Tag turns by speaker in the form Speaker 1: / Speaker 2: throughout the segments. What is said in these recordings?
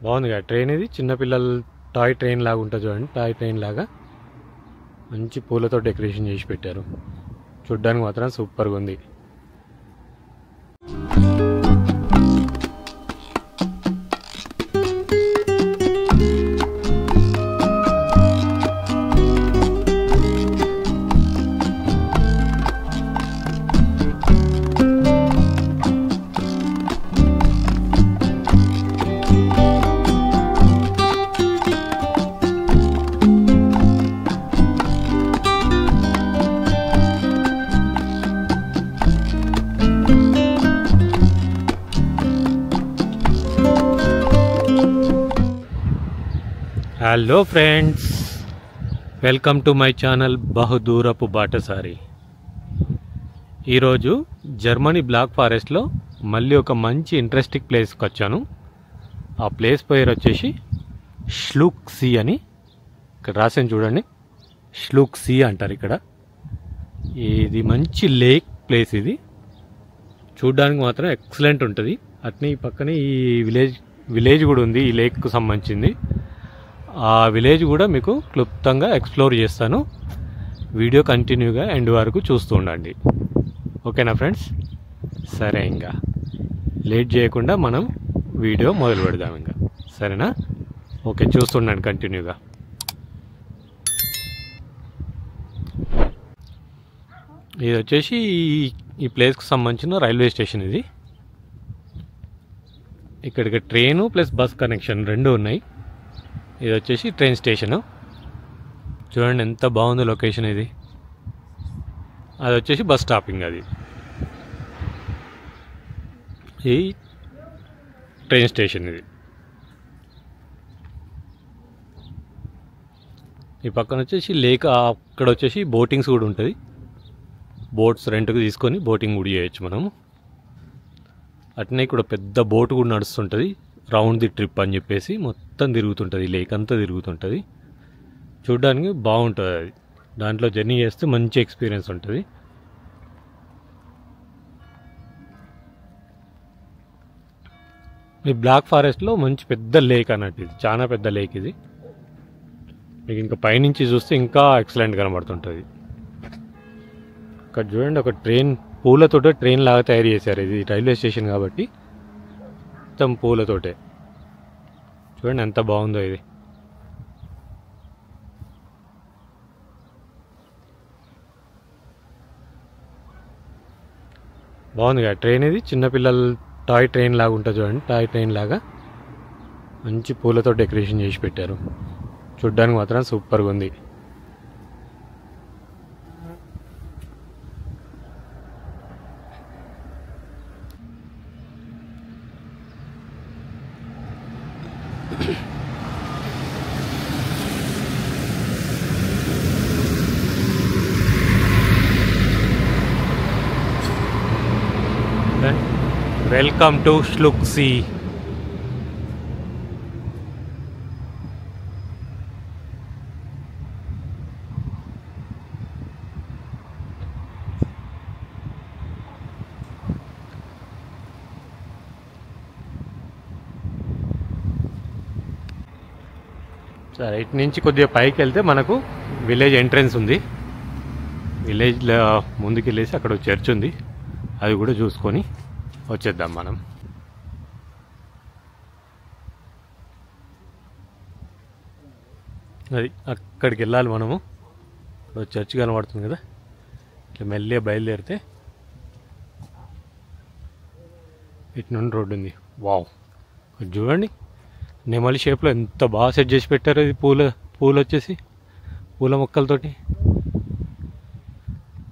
Speaker 1: బాగుంది కదా ట్రైన్. ఇది చిన్నపిల్లల టాయ్ ట్రైన్ లాగా ఉంటుంది చూడండి. టాయ్ ట్రైన్ లాగా మంచి పూలతో డెకరేషన్ చేసి పెట్టారు. చూడ్డానికి మాత్రం సూపర్గా ఉంది. Hello friends, welcome to my channel బహుదూరపు బాటసారి. ఈరోజు జర్మనీ బ్లాక్ ఫారెస్ట్లో మళ్ళీ ఒక మంచి ఇంట్రెస్టింగ్ ప్లేస్కి వచ్చాను. ఆ ప్లేస్ పేరు వచ్చేసి ష్లూక్ సీ అని ఇక్కడ రాసాను చూడండి. ష్లూక్ సీ అంటారు ఇక్కడ. ఇది మంచి లేక్ ప్లేస్. ఇది చూడ్డానికి మాత్రం ఎక్సలెంట్ ఉంటుంది. అట్నే ఈ పక్కనే ఈ విలేజ్ కూడా ఉంది ఈ లేక్కు సంబంధించింది. ఆ విలేజ్ కూడా మీకు క్లుప్తంగా ఎక్స్ప్లోర్ చేస్తాను. వీడియో కంటిన్యూగా ఎండ్ వరకు చూస్తూ ఉండండి. ఓకేనా ఫ్రెండ్స్? సరే, ఇంకా లేట్ చేయకుండా మనం వీడియో మొదలు పెడదాం. ఇంకా సరేనా? ఓకే, చూస్తుండండి కంటిన్యూగా. ఇది వచ్చేసి ఈ ప్లేస్కి సంబంధించిన రైల్వే స్టేషన్. ఇది ఇక్కడికి ట్రైను ప్లస్ బస్ కనెక్షన్ రెండు ఉన్నాయి. ఇది వచ్చేసి ట్రైన్ స్టేషను. చూడండి ఎంత బాగుంది లొకేషన్ ఇది. అది వచ్చేసి బస్ స్టాపింగ్. అది ఈ ట్రైన్ స్టేషన్. ఇది ఈ పక్కన వచ్చేసి లేక్. అక్కడ వచ్చేసి బోటింగ్స్ కూడా ఉంటుంది. బోట్స్ రెంట్కి తీసుకొని బోటింగ్ కూడా చేయొచ్చు మనము. అట్నే ఇక్కడ పెద్ద బోట్ కూడా నడుస్తుంటుంది. రౌండ్ ది ట్రిప్ అని చెప్పేసి మొత్తం తిరుగుతుంటుంది. లేక్ అంతా తిరుగుతుంటుంది. చూడ్డానికి బాగుంటుంది. అది దాంట్లో జర్నీ చేస్తే మంచి ఎక్స్పీరియన్స్ ఉంటుంది. ఈ బ్లాక్ ఫారెస్ట్లో మంచి పెద్ద లేక్ అన్నట్టు. ఇది చాలా పెద్ద లేక్. ఇది మీకు ఇంకా పైనుంచి చూస్తే ఇంకా ఎక్సలెంట్ కనబడుతుంటుంది. ఇక్కడ చూడండి, ఒక ట్రైన్ పూలతోటే ట్రైన్ లాగా తయారు చేశారు. ఇది రైల్వే స్టేషన్ కాబట్టి మొత్తం పూలతోటే. చూడండి ఎంత బాగుందో ఇది. బాగుంది కదా ట్రైన్. ఇది చిన్నపిల్లల టాయ్ ట్రైన్ లాగా ఉంటుంది చూడండి. టాయ్ ట్రైన్ లాగా మంచి పూలతో డెకరేషన్ చేసి పెట్టారు. చూడ్డానికి మాత్రం సూపర్గా ఉంది. Welcome to Schluchsee. సరే, ఇటు నుంచి కొద్దిగా పైకి వెళ్తే మనకు విలేజ్ ఎంట్రన్స్ ఉంది. విలేజ్లో ముందుకు వెళ్ళేసి అక్కడ చర్చ్ ఉంది. అది కూడా చూసుకొని వచ్చేద్దాం మనం. అది అక్కడికి వెళ్ళాలి మనము. ఇప్పుడు చర్చ్ కనబడుతుంది కదా, ఇట్లా మెల్లగా బయలుదేరితే ఇటు నుండి రోడ్డు ఉంది. వావ్, చూడండి నెమలి షేప్లో ఎంత బాగా సెట్ చేసి పెట్టారు. ఇది పూలు వచ్చేసి పూల మొక్కలతోటి.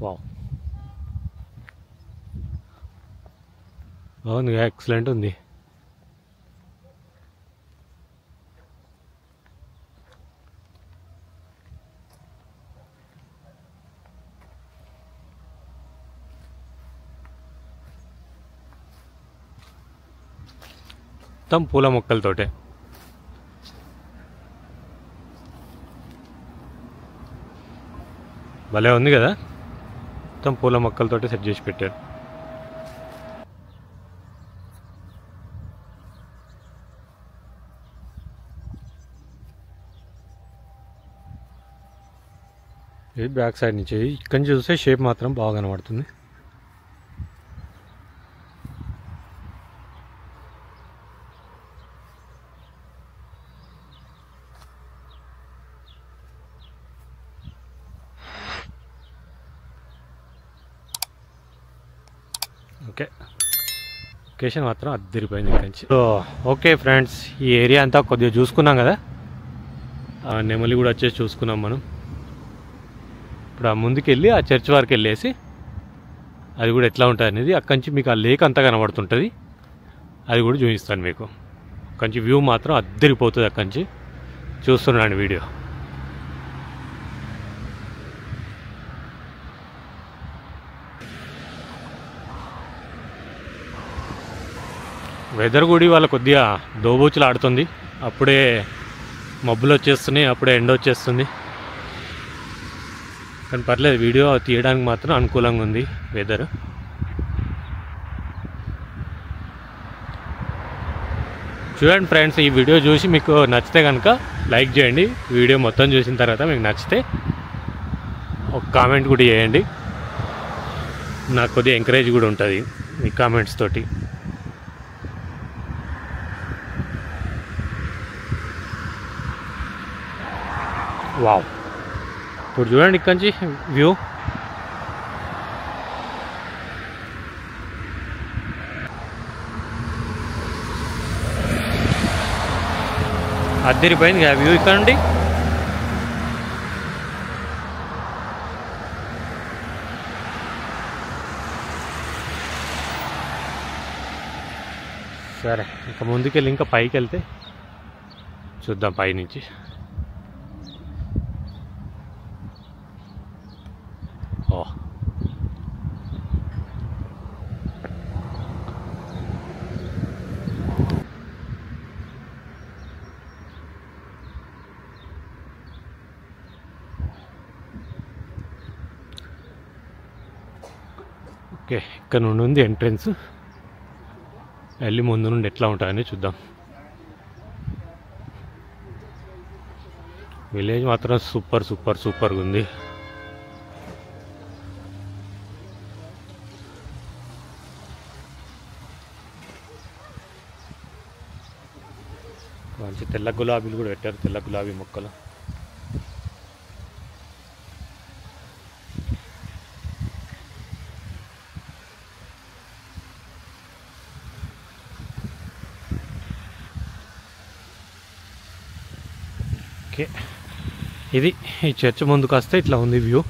Speaker 1: వావ్, బాగుంది, ఎక్సలెంట్ ఉంది. మొత్తం పూల మొక్కలతోటే. భలే ఉంది కదా, మొత్తం పూల మొక్కలతోటి సెట్ చేసి పెట్టారు. ఇది బ్యాక్ సైడ్ నుంచి, ఇక్కడి నుంచి చూస్తే షేప్ మాత్రం బాగా కనబడుతుంది. ఓకే, లొకేషన్ మాత్రం అద్దరిపోయింది ఇక్కడి నుంచి. సో ఓకే ఫ్రెండ్స్, ఈ ఏరియా అంతా కొద్దిగా చూసుకున్నాం కదా, నెమలి కూడా వచ్చేసి చూసుకున్నాం మనం. ఇప్పుడు ఆ ముందుకెళ్ళి ఆ చర్చ్ వరకు వెళ్ళేసి అది కూడా ఎట్లా ఉంటుంది అనేది, అక్కడి నుంచి మీకు ఆ లేక్ అంతా కనబడుతుంటుంది, అది కూడా చూపిస్తాను మీకు. అక్కడి నుంచి వ్యూ మాత్రం అద్దరిపోతుంది, అక్కడి నుంచి చూస్తున్నాను వీడియో. వెదర్ కూడా వాళ్ళ కొద్దిగా దోబూచులు ఆడుతుంది, అప్పుడే మబ్బులు వచ్చేస్తున్నాయి, అప్పుడే ఎండ వచ్చేస్తుంది. కానీ పర్లేదు, వీడియో తీయడానికి మాత్రం అనుకూలంగా ఉంది వెదర్. చూడండి ఫ్రెండ్స్, ఈ వీడియో చూసి మీకు నచ్చితే కనుక లైక్ చేయండి. వీడియో మొత్తం చూసిన తర్వాత మీకు నచ్చితే ఒక కామెంట్ కూడా చేయండి, నాకు కొద్దిగా ఎంకరేజ్ కూడా ఉంటుంది మీ కామెంట్స్ తోటి. వావ్, ఇప్పుడు చూడండి ఇక్కడి నుంచి వ్యూ. అద్దరిపోయింది కదా వ్యూ ఇక్కడ నుండి. సరే, ఇంకా ముందుకెళ్ళి ఇంకా పైకి వెళ్తే చూద్దాం పైనుంచి. ఓ, ఓకే, ఇక్కడ నుండి ఉంది ఎంట్రన్స్. వెళ్ళి ముందు నుండి ఎట్లా ఉంటుందని చూద్దాం. విలేజ్ మాత్రం సూపర్ సూపర్ సూపర్గా ఉంది. మంచి తెల్ల గులాబీలు కూడా పెట్టారు, తెల్ల గులాబీ మొక్కలు. ఓకే, ఇది ఈ చర్చ్ ముందుకు వస్తే ఇట్లా ఉంది వ్యూ.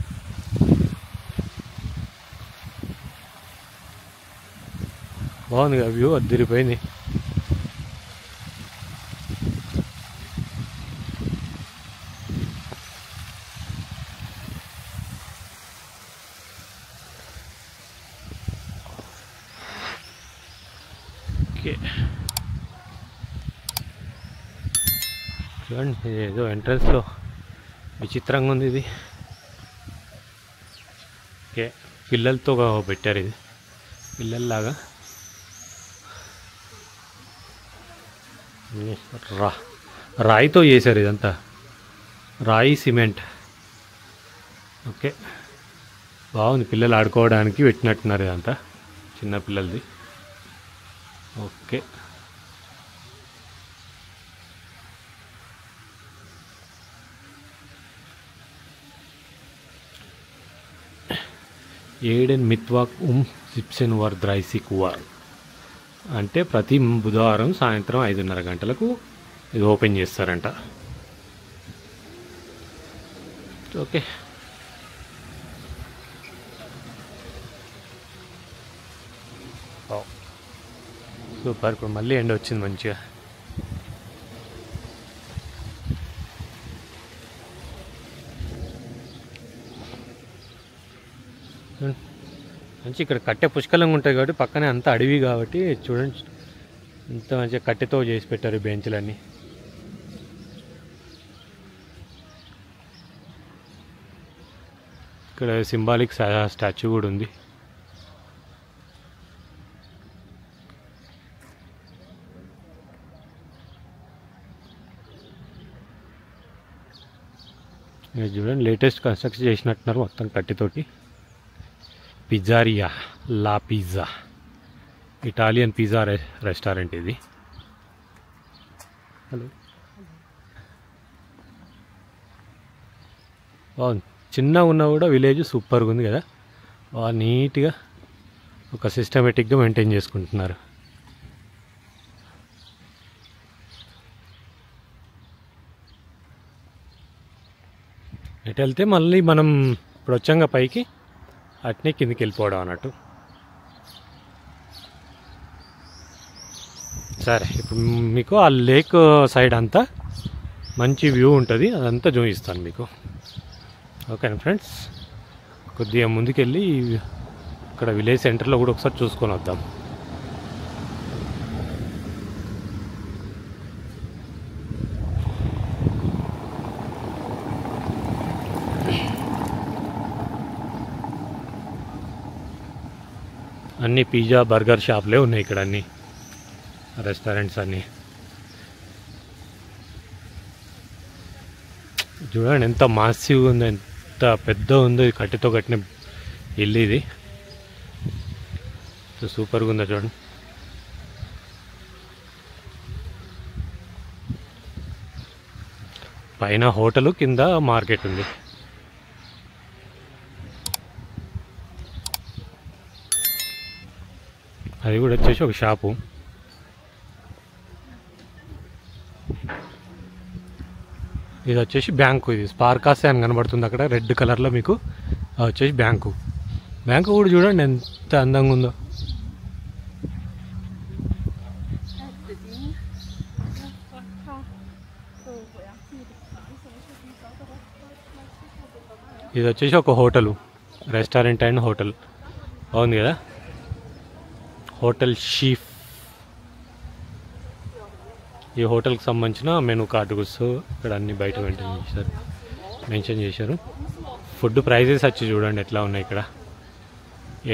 Speaker 1: బాగుంది కదా వ్యూ, అద్దరిపోయింది. ఓకే, చూడండి ఏదో ఎంట్రన్స్లో విచిత్రంగా ఉంది ఇది. ఓకే, పిల్లలతో పెట్టారు, ఇది పిల్లల్లాగా. రాయితో చేశారు ఇదంతా, రాయి సిమెంట్. ఓకే, బాగుంది, పిల్లలు ఆడుకోవడానికి పెట్టినట్టున్నారు ఇదంతా, చిన్న పిల్లలది. ఓకే, ఏడెన్ మిత్వాక్ సిప్సెన్ వర్ ద్రైసిక్ వర్ అంటే ప్రతి బుధవారం సాయంత్రం 5:30 గంటలకు ఇది ఓపెన్ చేస్తారంట. Okay, super. ఇప్పుడు మళ్ళీ ఎండ వచ్చింది మంచిగా. మంచి ఇక్కడ కట్టె పుష్కలంగా ఉంటుంది కాబట్టి పక్కనే అంతా అడవి కాబట్టి చూడండి ఇంత మంచిగా కట్టెతో చేసి పెట్టారు బెంచ్లన్నీ. ఇక్కడ సింబాలిక్ స్టాచ్యూ కూడా ఉంది. ఇది చూడండి లేటెస్ట్ కన్స్ట్రక్షన్ చేసినట్టున్నారు మొత్తం కట్టితోటి. పిజ్జారియా లా పిజ్జా, ఇటాలియన్ పిజ్జా రెస్టారెంట్ ఇది. హలో, బాగుంది. చిన్నగా ఉన్నా కూడా విలేజ్ సూపర్గా ఉంది కదా. బాగా నీట్గా ఒక సిస్టమేటిక్గా మెయింటైన్ చేసుకుంటున్నారు. ఎటు వెళ్తే మళ్ళీ మనం ఇప్పుడు వచ్చాక పైకి అట్నే కిందికి వెళ్ళిపోవడం అన్నట్టు. సరే, ఇప్పుడు మీకు ఆ లేక్ సైడ్ అంతా మంచి వ్యూ ఉంటుంది, అదంతా చూపిస్తాను మీకు. ఓకేనా ఫ్రెండ్స్, కొద్దిగా ముందుకెళ్ళి ఇక్కడ విలేజ్ సెంటర్లో కూడా ఒకసారి చూసుకొని వద్దాం. అన్ని పిజ్జా బర్గర్ షాప్లే ఉన్నాయి ఇక్కడ, అన్ని రెస్టారెంట్స్ అన్నీ. చూడండి ఎంత మాసివ్ ఉందో, ఎంత పెద్ద ఉందో. ఇది కట్టితో కట్టిన ఇల్లు ఇది. సూపర్గా ఉందో చూడండి. పైన హోటలు, కింద మార్కెట్ ఉంది. అది కూడా వచ్చేసి ఒక షాపు. ఇది వచ్చేసి బ్యాంకు. ఇది స్పార్కాసే అని కనబడుతుంది అక్కడ రెడ్ కలర్లో మీకు. అది వచ్చేసి బ్యాంకు. బ్యాంకు కూడా చూడండి ఎంత అందంగా ఉందో. ఇది వచ్చేసి ఒక హోటలు, రెస్టారెంట్ అండ్ హోటల్. బాగుంది కదా, హోటల్ షీఫ్. ఈ హోటల్కి సంబంధించిన మెనూ కార్డుస్ ఇక్కడ అన్ని బయట మెన్షన్ చేశారు. ఫుడ్ ప్రైజెస్ వచ్చి చూడండి ఎట్లా ఉన్నాయి ఇక్కడ.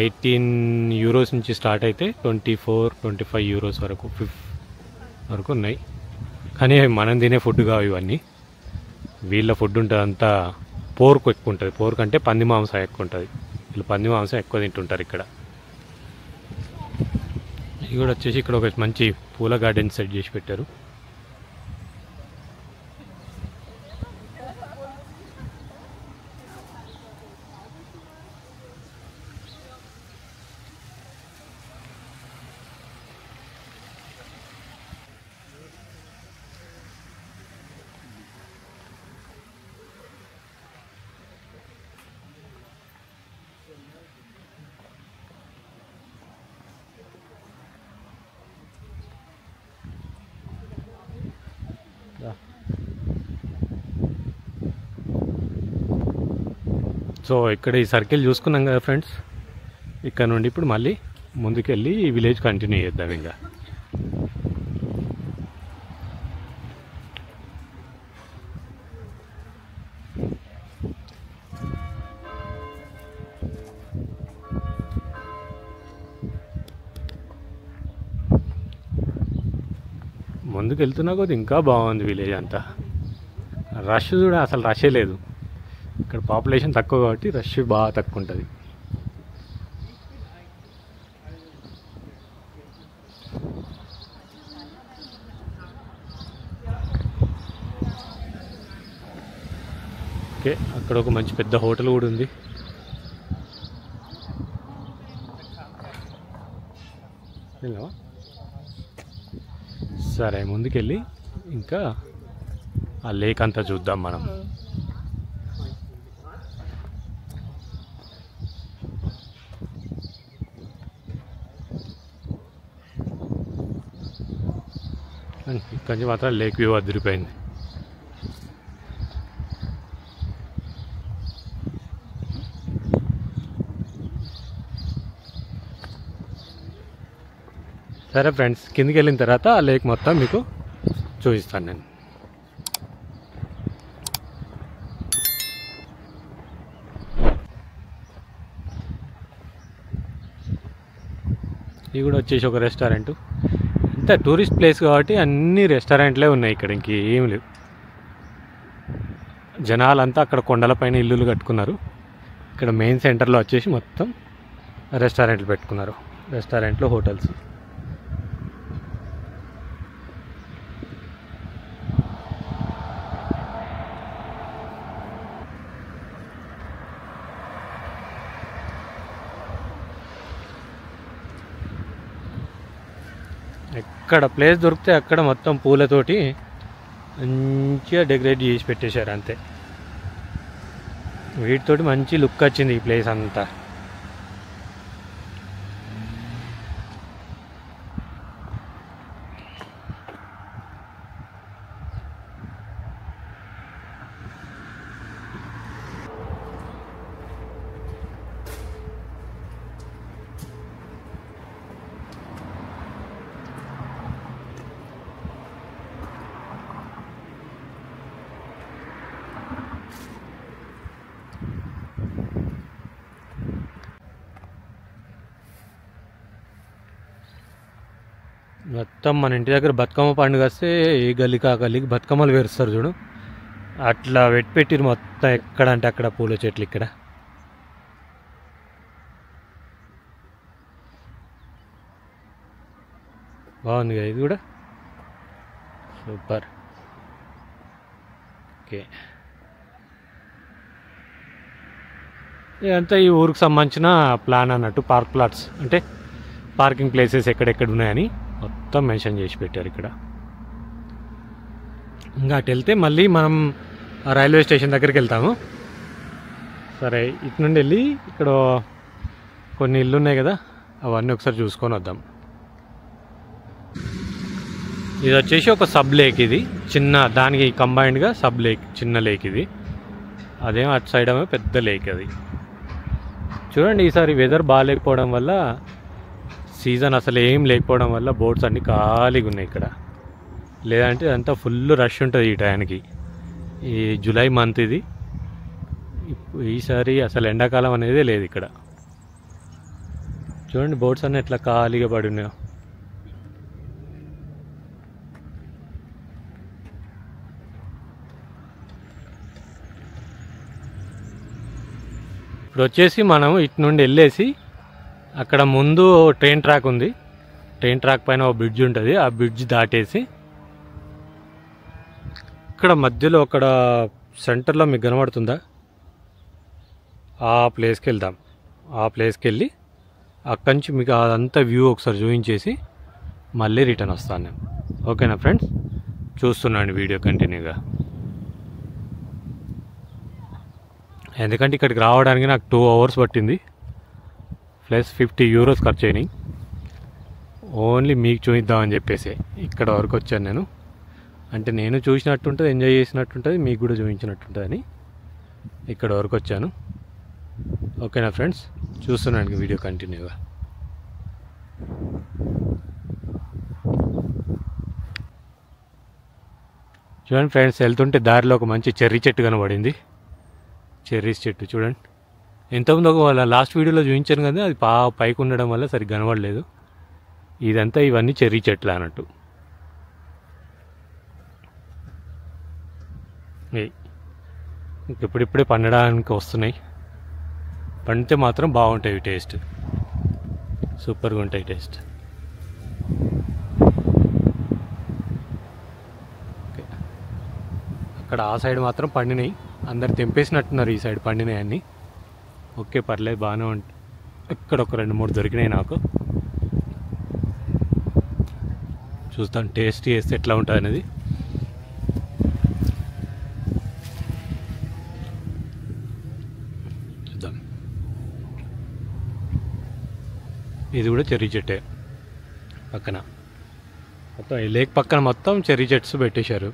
Speaker 1: 18 యూరోస్ నుంచి స్టార్ట్ అయితే 24-25 యూరోస్ వరకు ఉన్నాయి. కానీ మనం తినే ఫుడ్ కావు ఇవన్నీ. వీళ్ళ ఫుడ్ ఉంటుంది అంతా పోర్క్ ఎక్కువ ఉంటుంది. పోర్క్ అంటే పంది మాంసం ఎక్కువ ఉంటుంది. వీళ్ళు పంది మాంసం ఎక్కువ తింటుంటారు ఇక్కడ. ఇది కూడా వచ్చేసి ఇక్కడ ఒక మంచి పూల గార్డెన్ సెట్ చేసి పెట్టారు. సో ఇక్కడ ఈ సర్కిల్ చూసుకున్నాం కదా ఫ్రెండ్స్. ఇక్కడ నుండి ఇప్పుడు మళ్ళీ ముందుకెళ్ళి ఈ విలేజ్ కంటిన్యూ చేద్దాం. ఇంకా ముందుకు వెళ్తున్నా కొద్ది ఇంకా బాగుంది విలేజ్ అంతా. రష్ కూడా అసలు రషే లేదు. ఇక్కడ పాపులేషన్ తక్కువ కాబట్టి రష్ బాగా తక్కువ ఉంటుంది. ఓకే, అక్కడ ఒక మంచి పెద్ద హోటల్ కూడా ఉంది. సరే, ముందుకెళ్ళి ఇంకా ఆ లేక్ అంతా చూద్దాం మనం. ఇక్కడి నుంచి మాత్రం లేక్ వ్యూ అదిరిపోయింది. సరే ఫ్రెండ్స్, కిందికి వెళ్ళిన తర్వాత ఆ లేక్ మొత్తం మీకు చూపిస్తాను నేను. ఇది కూడా వచ్చేసి ఒక రెస్టారెంట్. ఇంత టూరిస్ట్ ప్లేస్ కాబట్టి అన్ని రెస్టారెంట్లే ఉన్నాయి ఇక్కడ, ఇంకేం లేవు. జనాలంతా అక్కడ కొండలపైన ఇల్లులు కట్టుకున్నారు. ఇక్కడ మెయిన్ సెంటర్లో వచ్చేసి మొత్తం రెస్టారెంట్లు పెట్టుకున్నారు. రెస్టారెంట్లు, హోటల్స్. ఎక్కడ ప్లేస్ దొరికితే అక్కడ మొత్తం పూలతోటి మంచిగా డెకరేట్ చేసి పెట్టేశారు అంతే. వీటితోటి మంచి లుక్ వచ్చింది ఈ ప్లేస్ అంతా. మొత్తం మన ఇంటి దగ్గర బతుకమ్మ పండుగ వస్తే ఏ గల్లీకి ఆ గల్లీకి బతుకమ్మలు పేరుస్తారు చూడు, అట్లా పెట్టిరు మొత్తం. ఎక్కడ అంటే అక్కడ పూల చెట్లు. ఇక్కడ బాగుంది కదా ఇది కూడా, సూపర్. ఓకే, ఇదంతా ఈ ఊరికి సంబంధించిన ప్లాన్ అన్నట్టు. పార్క్ ప్లాట్స్ అంటే పార్కింగ్ ప్లేసెస్ ఎక్కడెక్కడ ఉన్నాయని మొత్తం మెన్షన్ చేసి పెట్టారు ఇక్కడ. ఇంకా అటు వెళ్తే మళ్ళీ మనం రైల్వే స్టేషన్ దగ్గరికి వెళ్తాము. సరే, ఇటు నుండి వెళ్ళి ఇక్కడ కొన్ని ఇల్లు ఉన్నాయి కదా, అవన్నీ ఒకసారి చూసుకొని వద్దాం. ఇది వచ్చేసి ఒక సబ్ లేక్. ఇది చిన్న, దానికి కంబైన్డ్గా సబ్ లేక్, చిన్న లేక్ ఇది. అదేమో అటు సైడ్ ఏమో పెద్ద లేక్ అది. చూడండి, ఈసారి వెదర్ బాగాలేకపోవడం వల్ల, సీజన్ అసలు ఏం లేకపోవడం వల్ల బోట్స్ అన్నీ ఖాళీగా ఉన్నాయి ఇక్కడ. లేదంటే అంతా ఫుల్ రష్ ఉంటుంది ఈ టైంకి. ఈ జూలై మంత్ ఇది. ఈసారి అసలు ఎండాకాలం అనేది లేదు ఇక్కడ. చూడండి బోట్స్ అన్నీ ఎట్లా ఖాళీగా పడి ఉన్నాయో. ఇప్పుడు వచ్చేసి మనం ఇటు నుండి వెళ్ళేసి అక్కడ ముందు ట్రైన్ ట్రాక్ ఉంది. ట్రైన్ ట్రాక్ పైన ఒక బ్రిడ్జ్ ఉంటుంది. ఆ బ్రిడ్జ్ దాటేసి ఇక్కడ మధ్యలో అక్కడ సెంటర్లో మీకు కనబడుతుందా, ఆ ప్లేస్కి వెళ్దాం. ఆ ప్లేస్కి వెళ్ళి అక్కడి నుంచి మీకు అదంతా వ్యూ ఒకసారి చూపించేసి మళ్ళీ రిటర్న్ వస్తాను నేను. ఓకేనా ఫ్రెండ్స్, చూస్తున్నాను వీడియో కంటిన్యూగా. ఎందుకంటే ఇక్కడికి రావడానికి నాకు 2 hours పట్టింది, ప్లస్ 50 euros ఖర్చు అయినాయి. ఓన్లీ మీకు చూపిద్దామని చెప్పేసి ఇక్కడ వరకు వచ్చాను నేను. అంటే నేను చూసినట్టుంటుంది, ఎంజాయ్ చేసినట్టుంటుంది, మీకు కూడా చూపించినట్టుంటుందని ఇక్కడ వరకు వచ్చాను. ఓకేనా ఫ్రెండ్స్, చూస్తున్నాను వీడియో కంటిన్యూగా. చూడండి ఫ్రెండ్స్, వెళ్తుంటే దారిలో ఒక మంచి చెర్రీ చెట్టు కనబడింది. చెర్రీస్ చెట్టు చూడండి. ఎంతమంది ఒక లాస్ట్ వీడియోలో చూపించాను కదా, అది పైకి ఉండడం వల్ల సరిగ్గా కనబడలేదు. ఇదంతా ఇవన్నీ చెర్రీ చెట్లు అన్నట్టు. ఇప్పుడిప్పుడే పండడానికి వస్తున్నాయి. పండితే మాత్రం బాగుంటాయి టేస్ట్, సూపర్గా ఉంటాయి టేస్ట్. అక్కడ ఆ సైడ్ మాత్రం పండినాయి, అందరు తెంపేసినట్టున్నారు. ఈ సైడ్ పండినాయి అన్నీ. ఓకే, పర్లేదు, బాగానే ఉంటాయి. ఇక్కడ ఒక 2-3 దొరికినాయి నాకు. చూస్తాను టేస్ట్ చేస్తే ఎట్లా ఉంటుంది అనేది. చూద్దాం. ఇది కూడా చెర్రీ చెట్టే పక్కన. మొత్తం ఈ లేక్ పక్కన మొత్తం చెర్రీ చెట్స్ పెట్టేశారు.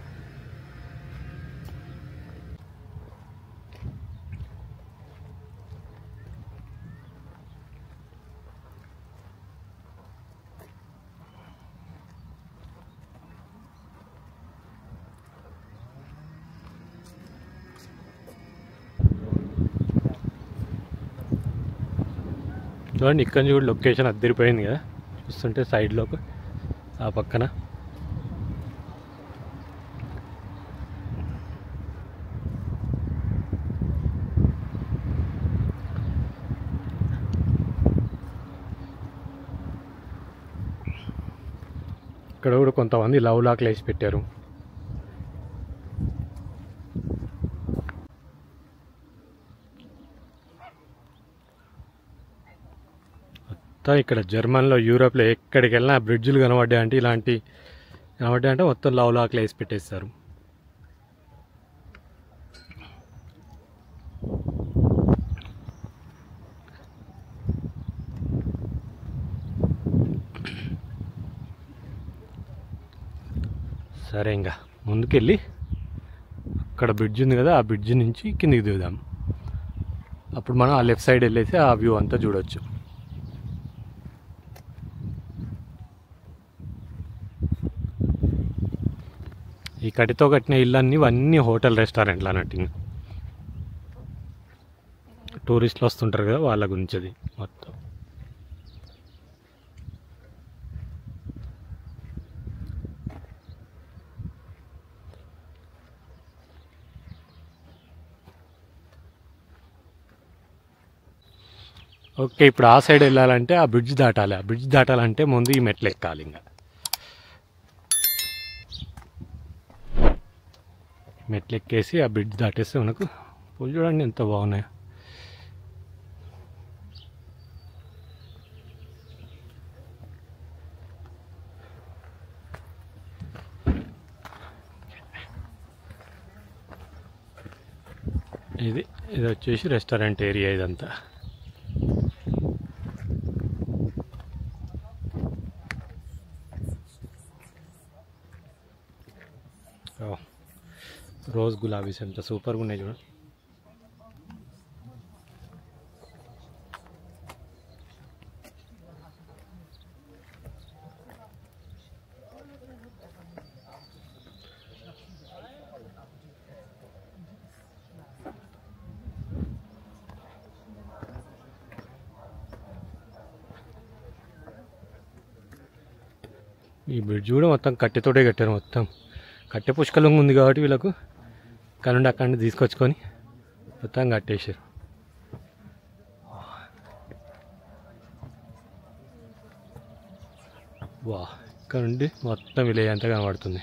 Speaker 1: చూడండి, ఇక్కడ చూడు లొకేషన్ అద్దరిపోయింది కదా, చూస్తుంటే సైడ్లో ఆ పక్కన. ఇక్కడ కూడా కొంతమంది లవ్ లాక్లు వేసి పెట్టారు. మొత్తం ఇక్కడ జర్మన్లో, యూరోప్లో ఎక్కడికి వెళ్ళినా బ్రిడ్జులు కనబడ్డాయంటే ఇలాంటి కనబడ్డాయంటే మొత్తం లవ్ లాక్లు వేసి పెట్టేస్తారు. సరే, ఇంకా ముందుకెళ్ళి అక్కడ బ్రిడ్జ్ ఉంది కదా, ఆ బ్రిడ్జ్ నుంచి కిందికి దిగుదాం. అప్పుడు మనం ఆ లెఫ్ట్ సైడ్ వెళ్ళేసి ఆ వ్యూ అంతా చూడవచ్చు. ఈ కటితో కట్టిన ఇళ్ళన్నీ ఇవన్నీ హోటల్ రెస్టారెంట్లు అన్నట్టు. టూరిస్టులు వస్తుంటారు కదా, వాళ్ళ గురించి అది మొత్తం. ఓకే, ఇప్పుడు ఆ సైడ్ వెళ్ళాలంటే ఆ బ్రిడ్జ్ దాటాలి. ఆ బ్రిడ్జ్ దాటాలంటే ముందు ఈ మెట్లు ఎక్కాలి. ఇంకా మెట్లు ఎక్కేసి ఆ బ్రిడ్జ్ దాటేస్తే మనకు పూలు చూడండి ఎంత బాగున్నాయో. ఇది వచ్చేసి రెస్టారెంట్ ఏరియా ఇదంతా. రోజ్ గులాబీస్ ఎంత సూపర్గా ఉన్నాయి చూడండి. ఈ బ్రిడ్జ్ కూడా మొత్తం కట్టెతోటే కట్టారు. మొత్తం కట్టె పుష్కలంగా ఉంది కాబట్టి వీళ్ళకు కనుండి అక్కడి నుండి తీసుకొచ్చుకొని మొత్తం కట్టేసారు. వా, ఇక్కడ నుండి మొత్తం విలేజ్ అంతా కనబడుతుంది.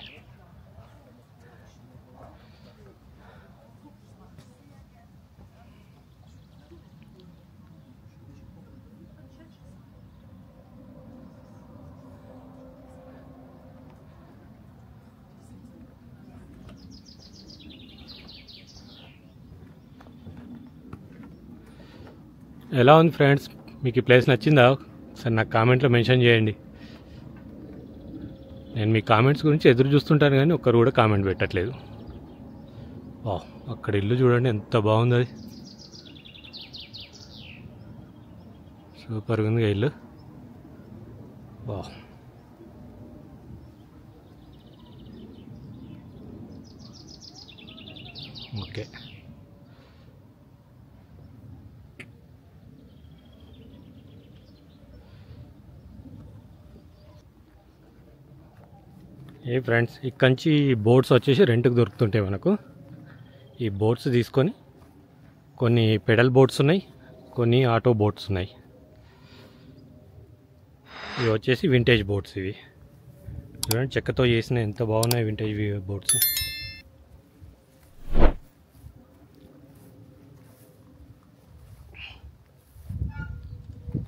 Speaker 1: ఎలా ఉంది ఫ్రెండ్స్, మీకు ఈ ప్లేస్ నచ్చిందా? సార్ నాకు కామెంట్లో మెన్షన్ చేయండి. నేను మీ కామెంట్స్ గురించి ఎదురు చూస్తుంటాను కానీ ఒక్కరు కూడా కామెంట్ పెట్టట్లేదు. వా, అక్కడ ఇల్లు చూడండి ఎంత బాగుంది. అది సూపర్గా ఉంది ఇల్లు. వా, ఓకే. ఫ్రెండ్స్, ఇక్కడి నుంచి బోట్స్ వచ్చేసి రెంట్కి దొరుకుతుంటాయి మనకు. ఈ బోట్స్ తీసుకొని కొన్ని పెడల్ బోట్స్ ఉన్నాయి, కొన్ని ఆటో బోట్స్ ఉన్నాయి. ఇవి వచ్చేసి వింటేజ్ బోట్స్. ఇవి చూడండి చెక్కతో చేసిన ఎంత బాగున్నాయి వింటేజ్ బోట్స్.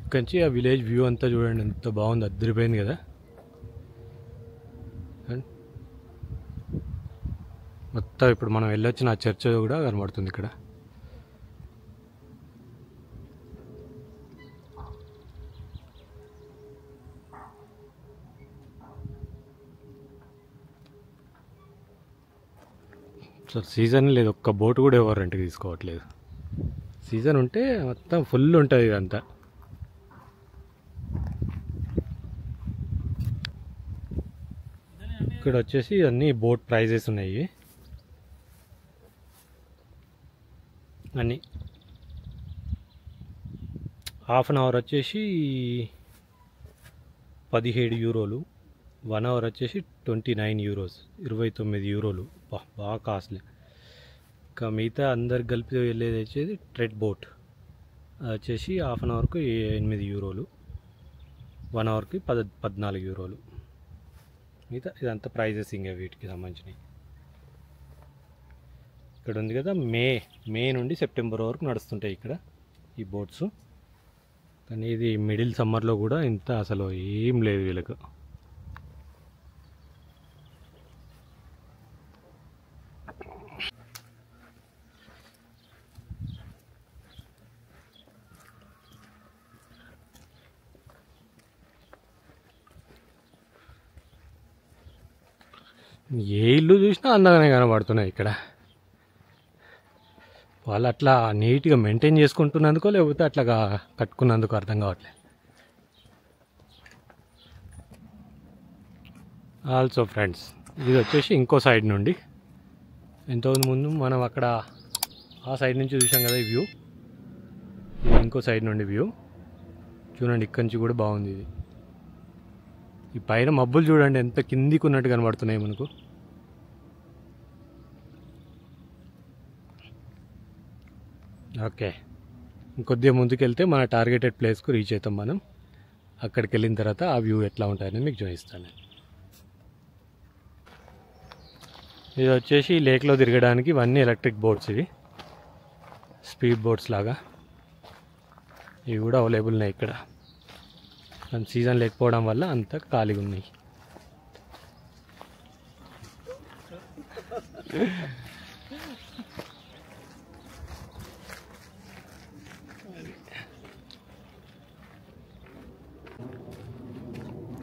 Speaker 1: ఇక్కడి నుంచి ఆ విలేజ్ వ్యూ అంతా చూడండి ఎంత బాగుంది, అద్దరిపోయింది కదా. మొత్తం ఇప్పుడు మనం వెళ్ళొచ్చిన ఆ చర్చ్ కూడా కనబడుతుంది ఇక్కడ. సో సీజన్ లేదు, ఒక్క బోట్ కూడా ఎవరు రెంట్కి తీసుకోవట్లేదు. సీజన్ ఉంటే మొత్తం ఫుల్ ఉంటుంది ఇదంతా. ఇక్కడ వచ్చేసి అన్నీ బోట్ ప్రైజెస్ ఉన్నాయి. అన్నీ హాఫ్ అన్ అవర్ వచ్చేసి 17 యూరోలు, 1 అవర్ వచ్చేసి 29 యూరోస్, 29 యూరోలు. బాగా కాస్ట్లీ. ఇంకా మిగతా అందరికి కలిపి వెళ్ళేది వచ్చేసి ట్రెడ్ బోట్, అది వచ్చేసి హాఫ్ అన్ అవర్కు 8 యూరోలు, 1 అవర్కి 14 యూరోలు. మిగతా ఇదంతా ప్రైజెస్ ఇంకా వీటికి సంబంధించినవి. ఇక్కడ ఉంది కదా, మే నుండి సెప్టెంబర్ వరకు నడుస్తుంటాయి ఇక్కడ ఈ బోట్స్. కానీ ఇది మిడిల్ సమ్మర్లో కూడా ఇంత అసలు ఏం లేదు వీళ్ళకు. ఏ ఇల్లు చూసినా అందంగానే కనబడుతున్నాయి ఇక్కడ. వాళ్ళు అట్లా నీట్గా మెయింటైన్ చేసుకుంటున్నందుకో లేకపోతే అట్లాగా కట్టుకున్నందుకు అర్థం కావట్లేదు. ఆల్సో ఫ్రెండ్స్, ఇది వచ్చేసి ఇంకో సైడ్ నుండి, ఎంతో ముందు మనం అక్కడ ఆ సైడ్ నుంచి చూసాం కదా ఈ వ్యూ. ఇది ఇంకో సైడ్ నుండి వ్యూ చూడండి. ఇక్కడి నుంచి కూడా బాగుంది ఇది. ఈ పైన మబ్బులు చూడండి ఎంత కిందికి ఉన్నట్టు కనబడుతున్నాయి మనకు. ఓకే, ఇంకొద్దిగా ముందుకు వెళ్తే మన టార్గెటెడ్ ప్లేస్కు రీచ్ అవుతాం మనం. అక్కడికి వెళ్ళిన తర్వాత ఆ వ్యూ ఎట్లా ఉంటాయని మీకు చూపిస్తాను. ఇది వచ్చేసి లేక్లో తిరగడానికి ఇవన్నీ ఎలక్ట్రిక్ బోట్స్, ఇవి స్పీడ్ బోట్స్ లాగా. ఇవి కూడా అవైలబుల్ ఉన్నాయి ఇక్కడ. సీజన్ లేకపోవడం వల్ల అంత ఖాళీగా ఉన్నాయి.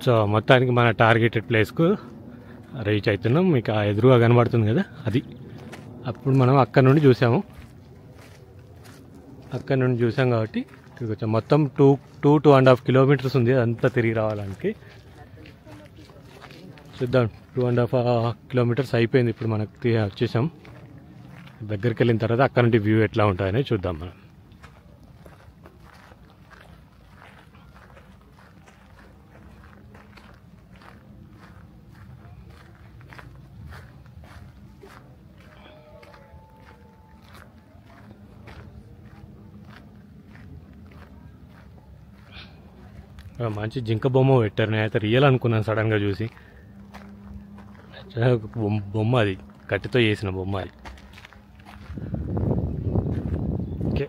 Speaker 1: సో మొత్తానికి మన టార్గెటెడ్ ప్లేస్కు రీచ్ అవుతున్నాం. మీకు ఆ ఎదురుగా కనబడుతుంది కదా అది. అప్పుడు మనం అక్కడ నుండి చూసాము. అక్కడ నుండి చూసాం కాబట్టి ఇక్కడికి వచ్చాం. మొత్తం 2.5 కిలోమీటర్స్ ఉంది అంతా తిరిగి రావడానికి. చూద్దాం, 2.5 కిలోమీటర్స్ అయిపోయింది ఇప్పుడు మనకి. వచ్చేసాం. దగ్గరికి వెళ్ళిన తర్వాత అక్కడ నుండి వ్యూ ఎట్లా ఉంటుందని చూద్దాం మనం. మంచి జింక బొమ్మ పెట్టారు. నేనైతే రియల్ అనుకున్నాను సడన్గా చూసి. బొమ్మ అది కట్టితో చేసిన బొమ్మ అది. ఓకే,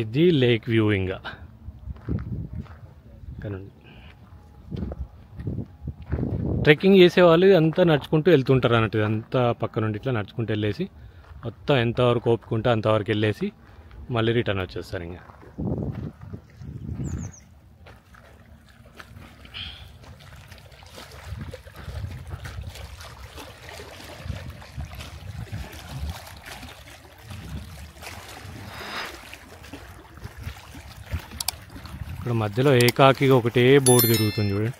Speaker 1: ఇది లేక్ వ్యూ. ఇంకా ట్రెక్కింగ్ చేసేవాళ్ళు అంతా నడుచుకుంటూ వెళ్తుంటారు అన్నట్టు. అంతా పక్క నుండి ఇట్లా నడుచుకుంటూ వెళ్ళేసి మొత్తం ఎంతవరకు ఓపుకుంటే అంతవరకు వెళ్ళేసి మళ్ళీ రిటర్న్ వచ్చేస్తారు. ఇంకా ఇక్కడ మధ్యలో ఏకాకిగా ఒకటే బోర్డు తిరుగుతుంది చూడండి.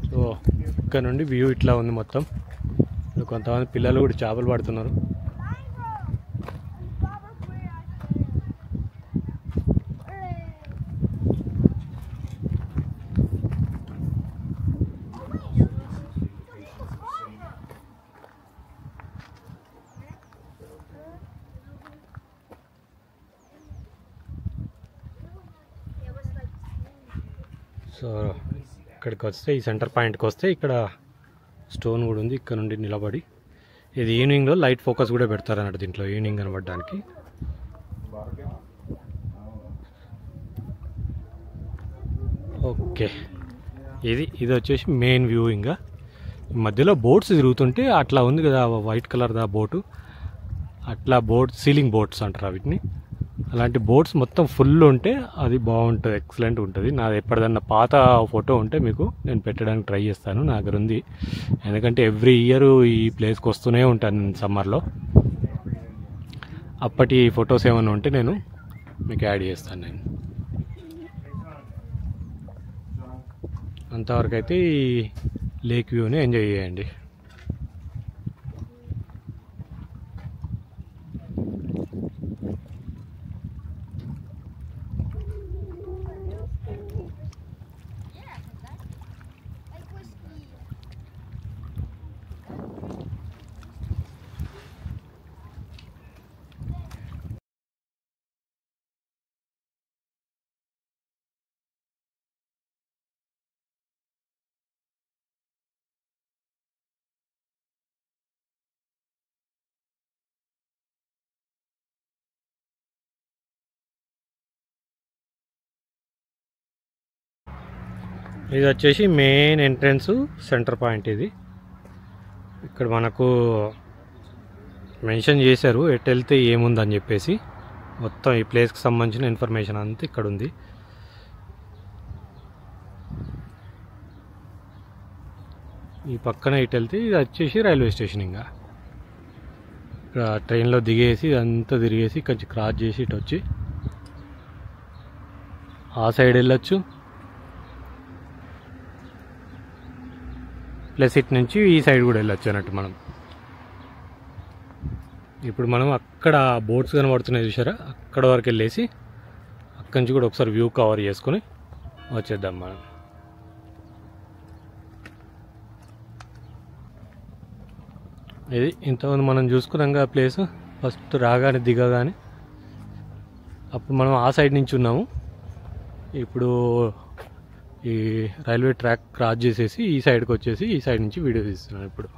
Speaker 1: సో ఇక్కడ నుండి వ్యూ ఇట్లా ఉంది మొత్తం. కొంతమంది పిల్లలు కూడా చేపలు పడుతున్నారు. సో ఇక్కడికి వస్తే ఈ సెంటర్ పాయింట్కి వస్తే ఇక్కడ స్టోన్ కూడా ఉంది. ఇక్కడ నుండి నిలబడి ఇది ఈవినింగ్లో లైట్ ఫోకస్ కూడా పెడతారు అన్నట్టు దీంట్లో, ఈవినింగ్ కనబడడానికి. ఓకే, ఇది వచ్చేసి మెయిన్ వ్యూ. ఇంకా మధ్యలో బోట్స్ తిరుగుతుంటే అట్లా ఉంది కదా వైట్ కలర్ దా బోటు, అట్లా బోట్ సీలింగ్ బోట్స్ అంటారు వీటిని. అలాంటి బోట్స్ మొత్తం ఫుల్ ఉంటే అది బాగుంటుంది, ఎక్సలెంట్ ఉంటుంది. నాది ఎప్పటిదన్నా పాత ఫోటో ఉంటే మీకు నేను పెట్టడానికి ట్రై చేస్తాను. నా దగ్గర ఉంది, ఎందుకంటే ఎవ్రీ ఇయర్ ఈ ప్లేస్కి వస్తూనే ఉంటాను సమ్మర్లో. అప్పటి ఫొటోస్ ఏమైనా ఉంటే నేను మీకు యాడ్ చేస్తాను. నేను అంతవరకు అయితే ఈ లేక్ వ్యూని ఎంజాయ్ చేయండి. ఇది వచ్చేసి మెయిన్ ఎంట్రన్స్ సెంటర్ పాయింట్. ఇది ఇక్కడ మనకు మెన్షన్ చేశారు ఎటు వెళ్తే ఏముందని చెప్పేసి. మొత్తం ఈ ప్లేస్కి సంబంధించిన ఇన్ఫర్మేషన్ అంతా ఇక్కడ ఉంది. ఈ పక్కన ఇటు వెళ్తే ఇది వచ్చేసి రైల్వే స్టేషన్. ఇంకా ఇక్కడ ట్రైన్లో దిగేసి అంతా తిరిగేసి కొంచెం క్రాస్ చేసి ఇటు వచ్చి ఆ సైడ్ వెళ్ళొచ్చు. ప్లస్ ఇటు నుంచి ఈ సైడ్ కూడా వెళ్ళొచ్చు అన్నట్టు. మనం ఇప్పుడు మనం అక్కడ బోట్స్ కనబడుతున్నాయి చూసారా, అక్కడ వరకు వెళ్ళేసి అక్కడి నుంచి కూడా ఒకసారి వ్యూ కవర్ చేసుకొని వచ్చేద్దాం మనం. ఇది ఇంతమంది మనం చూసుకున్నాం కదా ప్లేస్. ఫస్ట్ రాగానే దిగగానే అప్పుడు మనం ఆ సైడ్ నుంచి ఉన్నాము. ఇప్పుడు ఈ రైల్వే ట్రాక్ క్రాస్ చేసేసి ఈ సైడ్కి వచ్చేసి ఈ సైడ్ నుంచి వీడియో తీస్తున్నాను ఇప్పుడు.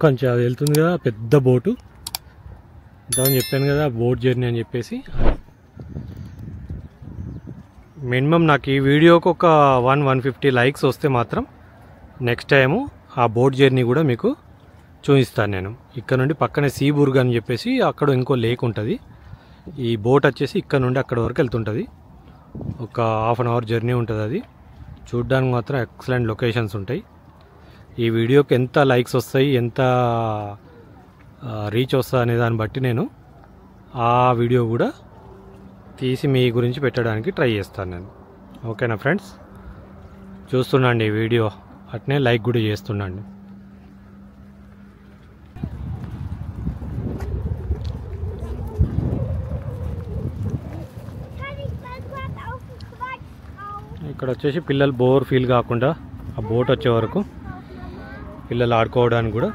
Speaker 1: కొంచెం అది వెళ్తుంది కదా పెద్ద బోటు, ఇంతకుముందు చెప్పాను కదా బోట్ జర్నీ అని చెప్పేసి. మినిమం నాకు ఈ వీడియోకి ఒక 150 లైక్స్ వస్తే మాత్రం నెక్స్ట్ టైము ఆ బోట్ జర్నీ కూడా మీకు చూపిస్తాను నేను. ఇక్కడ నుండి పక్కనే సీబుర్గ్ అని చెప్పేసి అక్కడ ఇంకో లేక్ ఉంటుంది. ఈ బోట్ వచ్చేసి ఇక్కడ నుండి అక్కడ వరకు వెళ్తుంటుంది. ఒక ½ అవర్ జర్నీ ఉంటుంది. అది చూడ్డానికి మాత్రం ఎక్సలెంట్ లొకేషన్స్ ఉంటాయి. ఈ వీడియోకి ఎంత లైక్స్ వస్తాయి, ఎంత రీచ్ వస్తుంది అనే దాన్ని బట్టి నేను ఆ వీడియో కూడా తీసి మీ గురించి పెట్టడానికి ట్రై చేస్తాను నేను. ఓకేనా ఫ్రెండ్స్, చూస్తుండండి ఈ వీడియో, అట్నే లైక్ కూడా చేస్తుండండి. ఇక్కడ వచ్చేసి పిల్లలు బోర్ ఫీల్ కాకుండా ఆ బోట్ వచ్చే వరకు పిల్లలు ఆడుకోవడానికి కూడా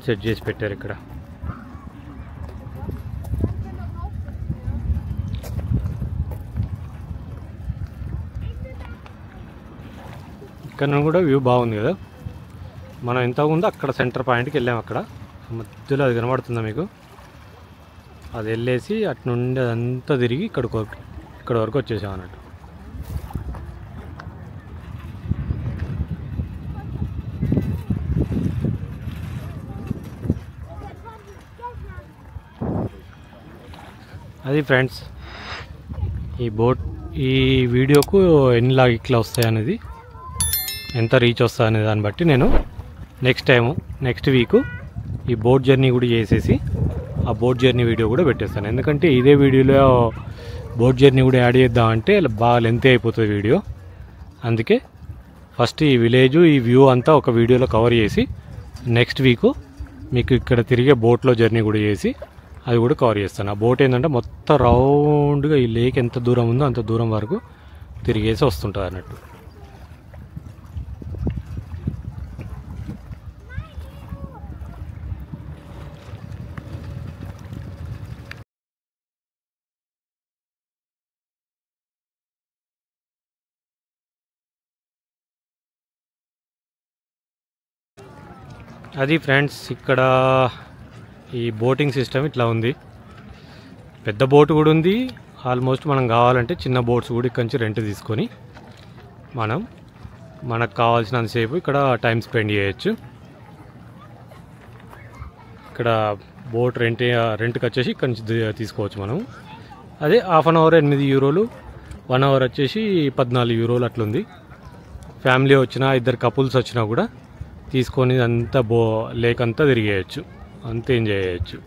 Speaker 1: సెట్ చేసి పెట్టారు ఇక్కడ. ఇక్కడ కూడా వ్యూ బాగుంది కదా. మనం ఇంతకుముందు అక్కడ సెంటర్ పాయింట్కి వెళ్ళాము. అక్కడ మధ్యలో అది కనబడుతుందా మీకు, అది వెళ్ళేసి అటు నుండి అదంతా తిరిగి ఇక్కడ వరకు వచ్చేసాం అన్నట్టు. అది ఫ్రెండ్స్, ఈ వీడియోకు ఎన్ని లాగిక్లు వస్తాయి అనేది, ఎంత రీచ్ వస్తుంది అనే దాన్ని బట్టి నేను నెక్స్ట్ వీక్ ఈ బోట్ జర్నీ కూడా చేసేసి ఆ బోట్ జర్నీ వీడియో కూడా పెట్టేస్తాను. ఎందుకంటే ఇదే వీడియోలో బోట్ జర్నీ కూడా యాడ్ చేద్దామంటే బాగా లెంత్ అయిపోతుంది వీడియో. అందుకే ఫస్ట్ ఈ విలేజ్, ఈ వ్యూ అంతా ఒక వీడియోలో కవర్ చేసి నెక్స్ట్ వీక్ మీకు ఇక్కడ తిరిగే బోట్లో జర్నీ కూడా చేసి అది కూడా కవర్ చేస్తాను. ఆ బోట్ ఏంటంటే మొత్తం రౌండ్గా ఈ లేక్ ఎంత దూరం ఉందో అంత దూరం వరకు తిరిగేసి వస్తుంటుంది అన్నట్టు. అది ఫ్రెండ్స్, ఇక్కడ ఈ బోటింగ్ సిస్టమ్ ఇట్లా ఉంది. పెద్ద బోట్ కూడా ఉంది. ఆల్మోస్ట్ మనం కావాలంటే చిన్న బోట్స్ కూడా ఇక్కడ నుంచి రెంట్ తీసుకొని మనకు కావాల్సినంతసేపు ఇక్కడ టైం స్పెండ్ చేయొచ్చు. ఇక్కడ బోట్ రెంట్కి వచ్చేసి ఇక్కడ నుంచి తీసుకోవచ్చు మనం. అదే ½ అవర్ 8 యూరోలు, 1 అవర్ వచ్చేసి 14 యూరోలు అట్లుంది. ఫ్యామిలీ వచ్చినా, ఇద్దరు కపుల్స్ వచ్చినా కూడా తీసుకొని అంతా లేక్ అంతా తిరిగేయచ్చు, అంతా ఎంజాయ్ చేయొచ్చు.